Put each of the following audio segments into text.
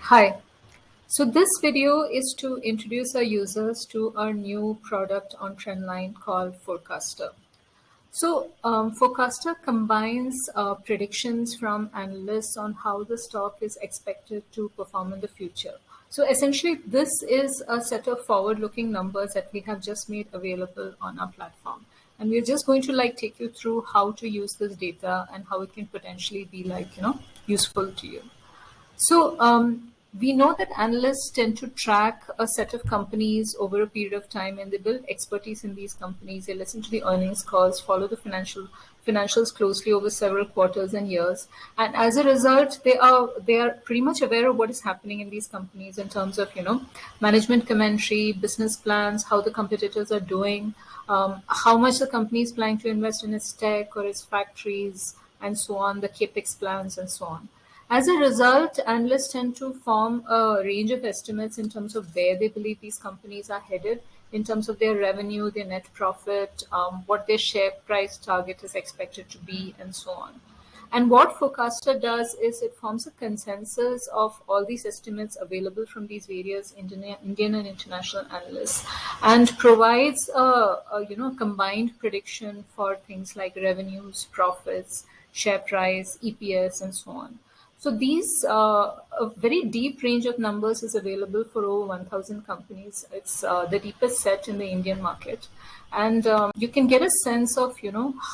Hi. So this video is to introduce our users to our new product on Trendline called Forecaster. Forecaster combines predictions from analysts on how the stock is expected to perform in the future. So essentially, this is a set of forward-looking numbers that we have just made available on our platform. And we're just going to take you through how to use this data and how it can potentially be useful to you. We know that analysts tend to track a set of companies over a period of time, and they build expertise in these companies. They listen to the earnings calls, follow the financials closely over several quarters and years, and as a result, they are pretty much aware of what is happening in these companies in terms of management commentary, business plans, how the competitors are doing, how much the company is planning to invest in its tech or its factories, and so on, the capex plans, and so on. As a result, analysts tend to form a range of estimates in terms of where they believe these companies are headed, in terms of their revenue, their net profit, what their share price target is expected to be, and so on. And what Forecaster does is it forms a consensus of all these estimates available from these various Indian and international analysts, and provides a combined prediction for things like revenues, profits, share price, EPS, and so on. So a very deep range of numbers is available for over 1,000 companies. It's the deepest set in the Indian market. And you can get a sense of,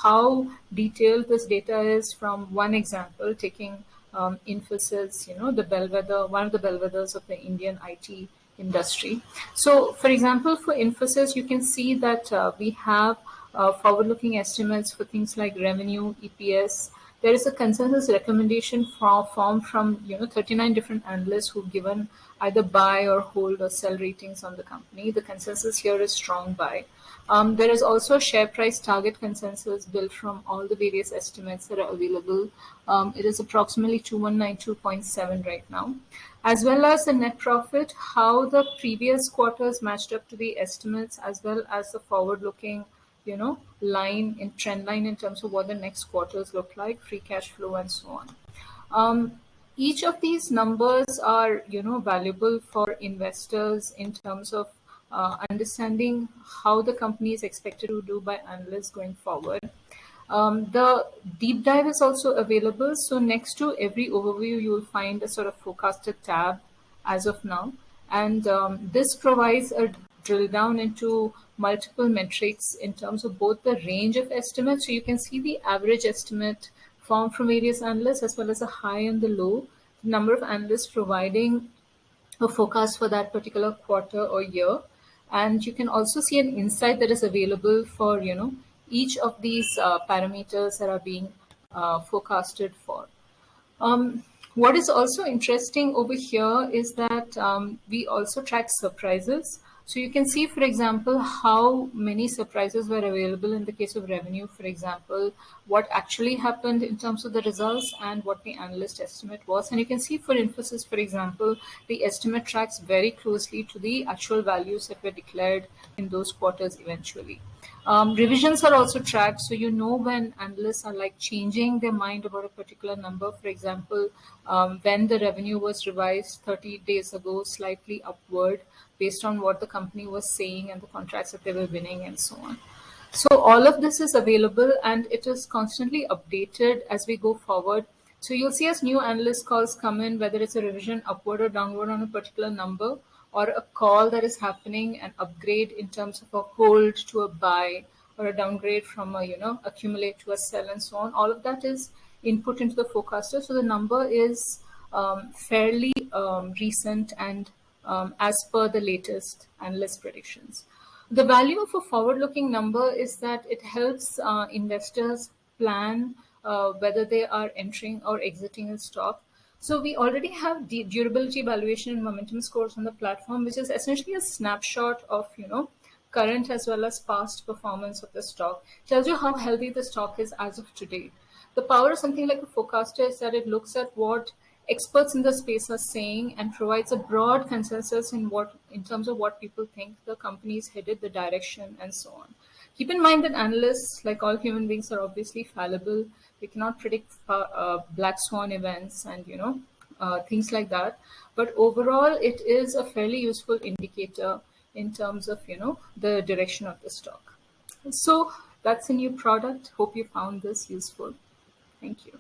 how detailed this data is from one example, taking Infosys, the bellwether, one of the bellwethers of the Indian IT industry. So, for example, for Infosys, you can see that we have forward-looking estimates for things like revenue, EPS. There is a consensus recommendation formed from 39 different analysts who've given either buy or hold or sell ratings on the company. The consensus here is strong buy. There is also a share price target consensus built from all the various estimates that are available. It is approximately 2192.7 right now, as well as the net profit, how the previous quarters matched up to the estimates, as well as the forward-looking line in trend line in terms of what the next quarters look like, free cash flow, and so on. Each of these numbers are, valuable for investors in terms of understanding how the company is expected to do by analysts going forward. The deep dive is also available. So next to every overview, you will find a sort of forecaster tab as of now. And this provides a drill down into multiple metrics in terms of both the range of estimates. So you can see the average estimate formed from various analysts, as well as the high and the low, the number of analysts providing a forecast for that particular quarter or year. And you can also see an insight that is available for each of these parameters that are being forecasted for. What is also interesting over here is that we also track surprises. So you can see, for example, how many surprises were available in the case of revenue, for example, what actually happened in terms of the results and what the analyst estimate was. And you can see for Infosys, for example, the estimate tracks very closely to the actual values that were declared in those quarters eventually. Revisions are also tracked, so when analysts are changing their mind about a particular number. For example, when the revenue was revised 30 days ago, slightly upward, based on what the company was saying and the contracts that they were winning, and so on. So all of this is available, and it is constantly updated as we go forward. So you'll see as new analyst calls come in, whether it's a revision upward or downward on a particular number, or a call that is happening, an upgrade in terms of a hold to a buy, or a downgrade from a accumulate to a sell, and so on. All of that is input into the forecaster. So the number is fairly recent and as per the latest analyst predictions. The value of a forward-looking number is that it helps investors plan whether they are entering or exiting a stock. So we already have durability valuation and momentum scores on the platform, which is essentially a snapshot of current as well as past performance of the stock. It tells you how healthy the stock is as of today. The power of something like a forecaster is that it looks at what experts in the space are saying and provides a broad consensus in terms of what people think the company is headed, the direction, and so on. Keep in mind that analysts, like all human beings, are obviously fallible. They cannot predict black swan events and things like that. But overall, it is a fairly useful indicator in terms of, the direction of the stock. So that's a new product. Hope you found this useful. Thank you.